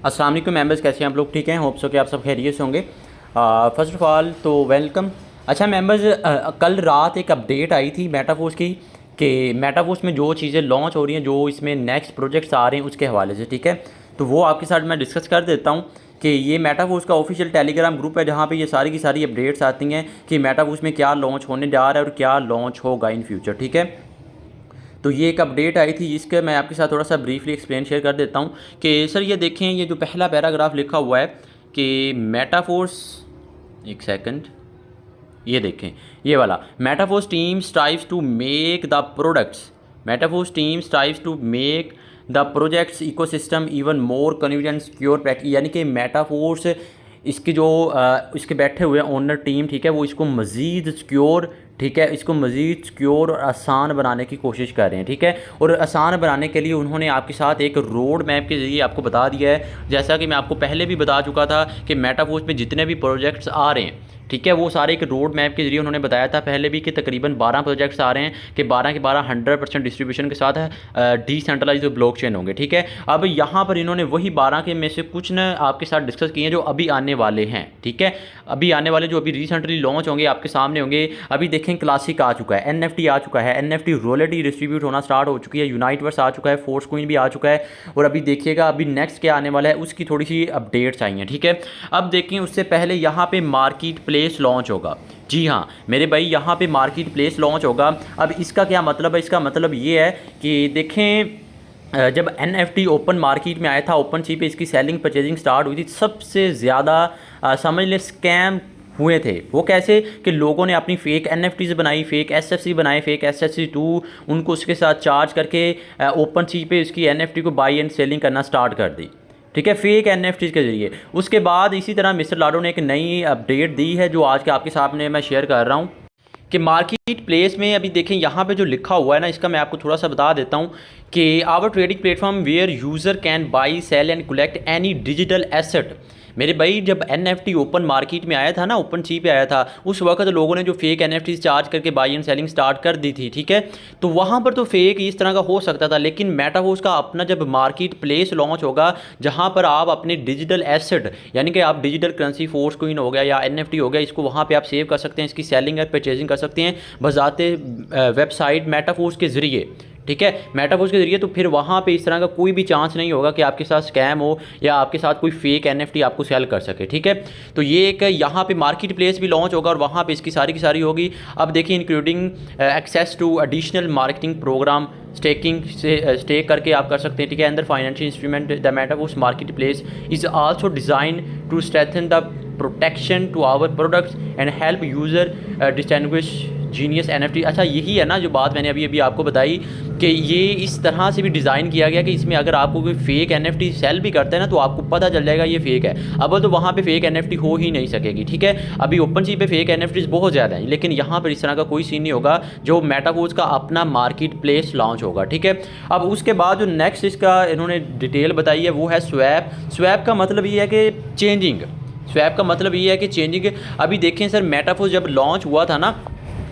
अस्सलाम वालेकुम मेंबर्स, कैसे हैं आप लोग? ठीक हैं, होप सो कि आप सब खैरियत से होंगे। फ़र्स्ट ऑफ़ ऑल तो वेलकम। अच्छा मेंबर्स, कल रात एक अपडेट आई थी मेटाफोर्स की कि मेटाफोर्स में जो चीज़ें लॉन्च हो रही हैं, जो इसमें नेक्स्ट प्रोजेक्ट्स आ रहे हैं उसके हवाले से, ठीक है। तो वो आपके साथ मैं डिस्कस कर देता हूँ कि ये मेटाफोर्स का ऑफिशियल टेलीग्राम ग्रुप है जहाँ पे ये सारी की सारी अपडेट्स आती हैं कि मेटाफोर्स में क्या लॉन्च होने जा रहा है और क्या लॉन्च होगा इन फ्यूचर, ठीक है। तो ये एक अपडेट आई थी जिसके मैं आपके साथ थोड़ा सा ब्रीफली एक्सप्लेन शेयर कर देता हूँ कि सर ये देखें, ये जो पहला पैराग्राफ लिखा हुआ है कि मेटाफोर्स, एक सेकंड, ये देखें, ये वाला Metaforce team strives to make the products, Metaforce team strives to make the projects ecosystem even more convenient secure practice, यानी कि मेटाफोर्स इसके जो इसके बैठे हुए ओनर टीम, ठीक है, वो इसको मज़ीद सिक्योर, ठीक है, इसको मज़ीद सिक्योर और आसान बनाने की कोशिश कर रहे हैं, ठीक है। और आसान बनाने के लिए उन्होंने आपके साथ एक रोड मैप के ज़रिए आपको बता दिया है, जैसा कि मैं आपको पहले भी बता चुका था कि मेटाफोर्स में जितने भी प्रोजेक्ट्स आ रहे हैं, ठीक है, वो सारे एक रोड मैप के जरिए उन्होंने बताया था पहले भी कि तकरीबन 12 प्रोजेक्ट्स आ रहे हैं कि 12 के 12 100% डिस्ट्रीब्यूशन के साथ डिसेंट्रलाइज्ड ब्लॉकचेन होंगे, ठीक है। अब यहाँ पर इन्होंने वही 12 के में से कुछ न आपके साथ डिस्कस किए हैं जो अभी आने वाले हैं, ठीक है। अभी आने वाले जो अभी रिसेंटली लॉन्च होंगे आपके सामने होंगे। अभी देखें, क्लासिक आ चुका है, NFT आ चुका है, NFT रोलेटी डिस्ट्रीब्यूट होना स्टार्ट हो चुकी है, यूनाइटवर्स आ चुका है, फोर्स क्वीन भी आ चुका है। और अभी देखिएगा अभी नेक्स्ट क्या आने वाला है उसकी थोड़ी सी अपडेट्स आई हैं, ठीक है। अब देखें, उससे पहले यहाँ पे मार्केट प्लेस लॉन्च होगा। जी हाँ मेरे भाई, यहाँ पे मार्केट प्लेस लॉन्च होगा। अब इसका क्या मतलब है? इसका मतलब ये है कि देखें, जब NFT ओपन मार्केट में आया था, ओपन सी पे इसकी सेलिंग परचेजिंग स्टार्ट हुई थी, सबसे ज़्यादा समझ ले स्कैम हुए थे। वो कैसे कि लोगों ने अपनी फेक NFTs बनाई, फेक SFC बनाए, फेक SFC2 उनको उसके साथ चार्ज करके ओपन सी पे इसकी NFT को बाई एंड सेलिंग करना स्टार्ट कर दी, ठीक है, फेक NFTs के ज़रिए। उसके बाद इसी तरह मिस्टर लाडो ने एक नई अपडेट दी है जो आज के आपके सामने मैं शेयर कर रहा हूँ कि मार्केट प्लेस में अभी देखें यहाँ पे जो लिखा हुआ है ना, इसका मैं आपको थोड़ा सा बता देता हूँ कि our trading platform where user can buy sell and collect any digital asset. मेरे भाई, जब NFT ओपन मार्केट में आया था ना, ओपन सी पे आया था, उस वक्त लोगों ने जो फेक NFTs चार्ज करके बाई एंड सेलिंग स्टार्ट कर दी थी, ठीक है। तो वहाँ पर तो फेक इस तरह का हो सकता था, लेकिन मेटावर्स का अपना जब मार्केट प्लेस लॉन्च होगा जहाँ पर आप अपने डिजिटल एसेट, यानी कि आप डिजिटल करेंसी, फोर्स कोइन हो गया या NFT हो गया, इसको वहाँ पर आप सेव कर सकते हैं, इसकी सेलिंग या परचेजिंग कर सकते हैं बजाते वेबसाइट मेटाफोर्स के ज़रिए, ठीक है, मेटाफोर्स के जरिए। तो फिर वहाँ पे इस तरह का कोई भी चांस नहीं होगा कि आपके साथ स्कैम हो या आपके साथ कोई फेक NFT आपको सेल कर सके, ठीक है। तो ये एक यहाँ पे मार्केट प्लेस भी लॉन्च होगा और वहाँ पे इसकी सारी की सारी होगी। अब देखिए, including access to additional marketing program, staking से स्टेक करके आप कर सकते हैं, ठीक है। अंदर financial instrument the metaverse market place is also design to strengthen the protection to our products and help user distinguish genius NFT। अच्छा, यही है ना जो बात मैंने अभी आपको बताई कि ये इस तरह से भी डिज़ाइन किया गया कि इसमें अगर आपको कोई फेक NFT सेल भी करता है ना, तो आपको पता चल जाएगा ये फेक है। अब तो वहाँ पे फेक NFT हो ही नहीं सकेगी, ठीक है। अभी ओपन सी पे फेक NFTs बहुत ज़्यादा हैं, लेकिन यहाँ पर इस तरह का कोई सीन नहीं होगा जो मेटावर्स का अपना मार्केट प्लेस लॉन्च होगा, ठीक है। अब उसके बाद जो नेक्स्ट इसका इन्होंने डिटेल बताई है वो है स्वैप। स्वैप का मतलब ये है कि चेंजिंग, स्वैप का मतलब ये है कि चेंजिंग। अभी देखें सर, मेटावर्स जब लॉन्च हुआ था ना,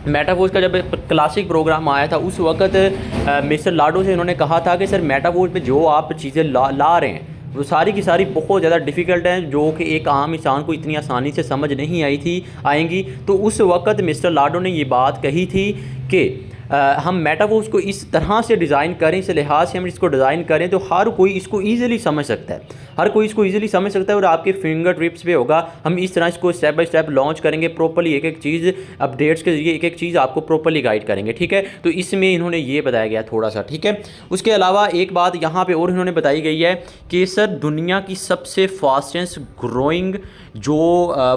मेटावर्स का जब क्लासिक प्रोग्राम आया था, उस वक्त मिस्टर लाडो से इन्होंने कहा था कि सर मेटावर्स पे जो आप चीज़ें ला रहे हैं वो सारी की सारी बहुत ज़्यादा डिफ़िकल्ट हैं, जो कि एक आम इंसान को इतनी आसानी से समझ नहीं आएंगी। तो उस वक्त मिस्टर लाडो ने ये बात कही थी कि हम मेटावर्स को इस तरह से डिज़ाइन करें, इस लिहाज से हम इसको डिज़ाइन करें तो हर कोई इसको ईज़िली समझ सकता है, हर कोई इसको ईज़िली समझ सकता है और आपके फिंगर टिप्स पे होगा। हम इस तरह इसको स्टेप बाय स्टेप लॉन्च करेंगे प्रॉपर्ली, एक एक चीज़ अपडेट्स के जरिए एक एक चीज़ आपको प्रॉपर्ली गाइड करेंगे, ठीक है। तो इसमें इन्होंने ये बताया गया थोड़ा सा, ठीक है। उसके अलावा एक बात यहाँ पर और इन्होंने बताई गई है कि सर दुनिया की सबसे फास्टेस्ट ग्रोइंग जो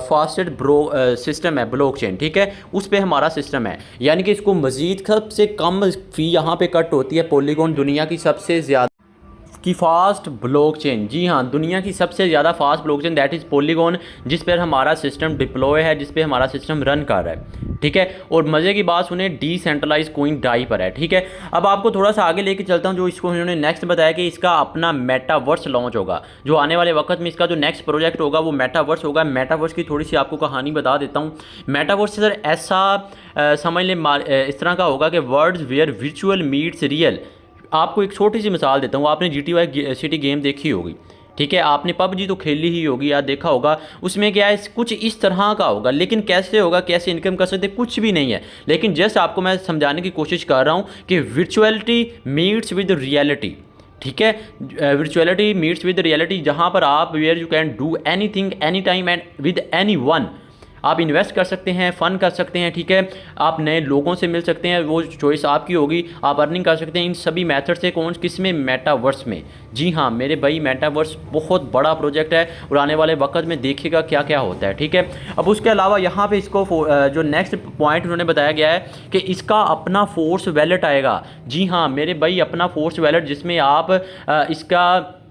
फास्टेस्ट सिस्टम है ब्लॉकचेन, ठीक है, उस पर हमारा सिस्टम है, यानी कि इसको मज़ीद सबसे कम फ़ी यहाँ पे कट होती है। पॉलीगॉन दुनिया की सबसे ज़्यादा की फास्ट ब्लॉकचेन, जी हाँ, दुनिया की सबसे ज़्यादा fast blockchain that is polygon, जिस पर हमारा सिस्टम डिप्लॉय है, जिस पर हमारा सिस्टम रन कर रहा है, ठीक है। और मज़े की बात सुने, डिसेंट्रलाइज कोइन डाई पर है, ठीक है। अब आपको थोड़ा सा आगे लेके चलता हूँ, जो इसको इन्होंने नेक्स्ट बताया कि इसका अपना मेटावर्स लॉन्च होगा, जो आने वाले वक्त में इसका जो नेक्स्ट प्रोजेक्ट होगा वो मेटावर्स होगा। मेटावर्स की थोड़ी सी आपको कहानी बता देता हूँ। मेटावर्स सर ऐसा समझ लें इस तरह का होगा कि वर्ड्स वेयर विचुअल मीट्स रियल। आपको एक छोटी सी मिसाल देता हूँ, आपने GTA सिटी गेम देखी होगी, ठीक है, आपने पबजी तो खेली ही होगी या देखा होगा, उसमें क्या है कुछ इस तरह का होगा, लेकिन कैसे होगा, कैसे इनकम कर सकते, कुछ भी नहीं है। लेकिन जस्ट आपको मैं समझाने की कोशिश कर रहा हूँ कि वर्चुअलिटी मीट्स विद रियलिटी। ठीक है, वर्चुअलिटी मीट्स विद रियलिटी, जहाँ पर आप where you can do anything any time and with anyone. आप इन्वेस्ट कर सकते हैं, फ़न कर सकते हैं, ठीक है, आप नए लोगों से मिल सकते हैं, वो चॉइस आपकी होगी, आप अर्निंग कर सकते हैं इन सभी मेथड से। कौन किस में? मेटावर्स में। जी हाँ मेरे भाई, मेटावर्स बहुत बड़ा प्रोजेक्ट है और आने वाले वक्त में देखिएगा क्या क्या होता है। ठीक है, अब उसके अलावा यहाँ पे इसको जो नेक्स्ट पॉइंट उन्होंने बताया गया है कि इसका अपना फोर्स वैलेट आएगा। जी हाँ मेरे भाई, अपना फोर्स वैलेट, जिसमें आप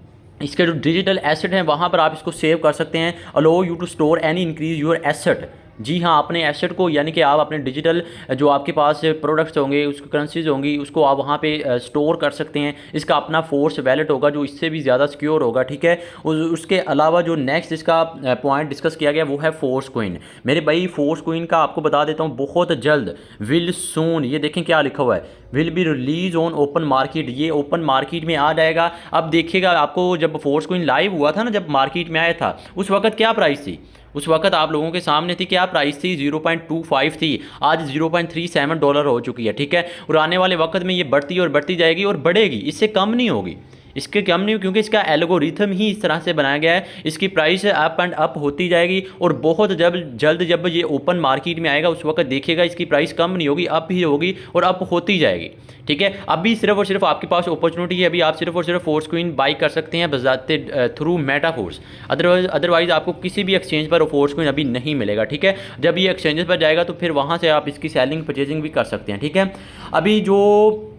इसके जो डिजिटल एसेट हैं वहाँ पर आप इसको सेव कर सकते हैं। Allow you to store any increase your asset. जी हाँ, अपने एसेट को, यानी कि आप अपने डिजिटल जो आपके पास प्रोडक्ट्स होंगे, उसकी करेंसीज होंगी, उसको आप वहाँ पे स्टोर कर सकते हैं। इसका अपना फोर्स वैलेट होगा जो इससे भी ज़्यादा सिक्योर होगा। ठीक है, उसके अलावा जो नेक्स्ट इसका पॉइंट डिस्कस किया गया वो है फोर्स कोइन। मेरे भाई फोर्स कोइन का आपको बता देता हूँ, बहुत जल्द, विल सून, ये देखें क्या लिखा हुआ है, will be release on open market. ये ओपन मार्केट में आ जाएगा। अब देखिएगा, आपको जब फोर्स कोइन लाइव हुआ था ना, जब मार्केट में आया था, उस वक्त क्या प्राइस थी? उस वक्त आप लोगों के सामने थी, क्या प्राइस थी? 0.25 थी। आज $0.37 हो चुकी है। ठीक है, और आने वाले वक्त में ये बढ़ती और बढ़ती जाएगी और बढ़ेगी, इससे कम नहीं होगी, इसके कम नहीं, क्योंकि इसका एल्गोरिथम ही इस तरह से बनाया गया है। इसकी प्राइस अप एंड अप होती जाएगी और बहुत जल्द जब ये ओपन मार्केट में आएगा उस वक्त देखिएगा इसकी प्राइस कम नहीं होगी, अप ही होगी और अप होती जाएगी। ठीक है, अभी सिर्फ और सिर्फ आपके पास अपॉर्चुनिटी है, अभी आप सिर्फ और सिर्फ फोर्स कोइन बाई कर सकते हैं बजाते थ्रू मेटाफोर्स। अदरवाइज आपको किसी भी एक्सचेंज पर फोर्स कोइन अभी नहीं मिलेगा। ठीक है, जब ये एक्सचेंजेस पर जाएगा तो फिर वहाँ से आप इसकी सेलिंग परचेजिंग भी कर सकते हैं। ठीक है, अभी जो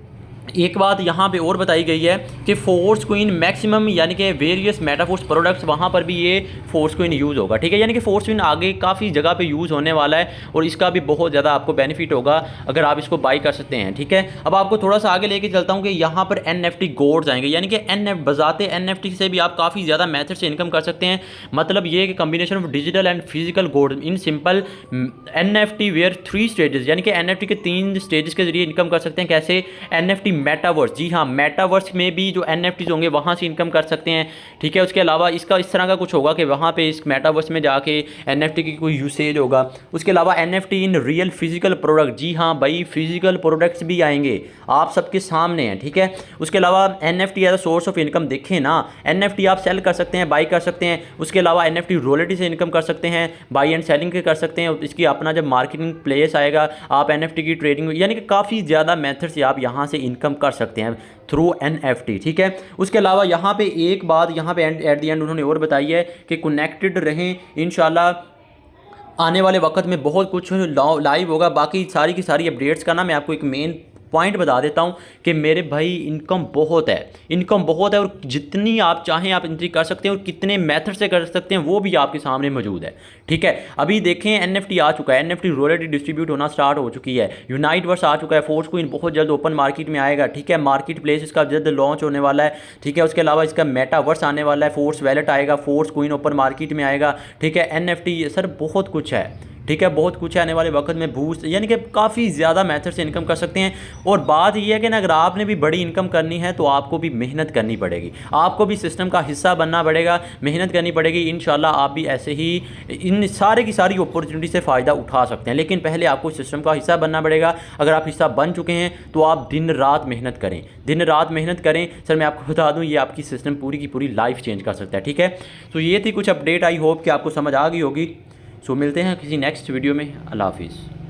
एक बात यहाँ पे और बताई गई है कि फोर्स कोइन मैक्सिमम, यानी कि वेरियस मेटाफोर्स प्रोडक्ट्स, वहाँ पर भी ये फोर्स कोइन यूज़ होगा। ठीक है, यानी कि फोर्स कोइन आगे काफ़ी जगह पे यूज़ होने वाला है और इसका भी बहुत ज़्यादा आपको बेनिफिट होगा अगर आप इसको बाई कर सकते हैं। ठीक है, अब आपको थोड़ा सा आगे लेके चलता हूँ कि यहाँ पर NFT गोल्ड्स आएंगे, यानी कि बजाते NFT से भी आप काफ़ी ज़्यादा मेथड से इनकम कर सकते हैं। मतलब ये कि combination of digital and physical gold in simple NFT where 3 stages, यानी कि NFT के 3 स्टेजेस के जरिए इनकम कर सकते हैं। कैसे? NFT metaverse. जी हाँ, मेटावर्स में भी जो NFTs होंगे वहाँ से इनकम कर सकते हैं। ठीक है, उसके अलावा इसका इस तरह का कुछ होगा कि वहाँ पे इस मेटावर्स में जाके NFT की कोई यूसेज होगा। उसके अलावा NFT in real physical product. जी हाँ भाई, फिजिकल प्रोडक्ट्स भी आएंगे, आप सबके सामने हैं। ठीक है, उसके अलावा NFT as a source of income, देखें ना, NFT आप सेल कर सकते हैं, बाई कर सकते हैं। उसके अलावा NFT रॉयल्टी से इनकम कर सकते हैं, बाई एंड सेलिंग के कर सकते हैं। इसकी अपना जब मार्केटिंग प्लेस आएगा, आप NFT की ट्रेडिंग, यानी कि काफ़ी ज़्यादा मेथड से आप यहाँ से इनकम कर सकते हैं थ्रू NFT। ठीक है, उसके अलावा यहाँ पे एक बात यहाँ पे एट दी एंड उन्होंने और बताई है कि कनेक्टेड रहें, इंशाल्लाह आने वाले वक्त में बहुत कुछ लाइव होगा। बाकी सारी की सारी अपडेट्स का ना मैं आपको एक मेन पॉइंट बता देता हूँ कि मेरे भाई इनकम बहुत है, इनकम बहुत है, और जितनी आप चाहें आप एंट्री कर सकते हैं और कितने मेथड से कर सकते हैं वो भी आपके सामने मौजूद है। ठीक है, अभी देखें NFT आ चुका है, NFT रॉयल्टी डिस्ट्रीब्यूट होना स्टार्ट हो चुकी है, यूनाइटवर्स आ चुका है, फोर्स कोइन बहुत जल्द ओपन मार्केट में आएगा। ठीक है, मार्केट प्लेस इसका जल्द लॉन्च होने वाला है। ठीक है, उसके अलावा इसका मेटावर्स आने वाला है, फोर्स वैलेट आएगा, फोर्स कोइन ओपन मार्केट में आएगा। ठीक है, NFT, सर बहुत कुछ है। ठीक है, बहुत कुछ है आने वाले वक्त में बूस्ट, यानी कि काफ़ी ज़्यादा मेथड से इनकम कर सकते हैं। और बात यह है कि ना, अगर आपने भी बड़ी इनकम करनी है तो आपको भी मेहनत करनी पड़ेगी, आपको भी सिस्टम का हिस्सा बनना पड़ेगा, मेहनत करनी पड़ेगी। इंशाल्लाह आप भी ऐसे ही इन सारे की सारी अपॉर्चुनिटी से फ़ायदा उठा सकते हैं, लेकिन पहले आपको सिस्टम का हिस्सा बनना पड़ेगा। अगर आप हिस्सा बन चुके हैं तो आप दिन रात मेहनत करें, दिन रात मेहनत करें। सर मैं आपको बता दूँ, ये आपकी सिस्टम पूरी की पूरी लाइफ चेंज कर सकता है। ठीक है, तो ये थी कुछ अपडेट, आई होप कि आपको समझ आ गई होगी। सो मिलते हैं किसी नेक्स्ट वीडियो में। अल्लाह हाफिज़।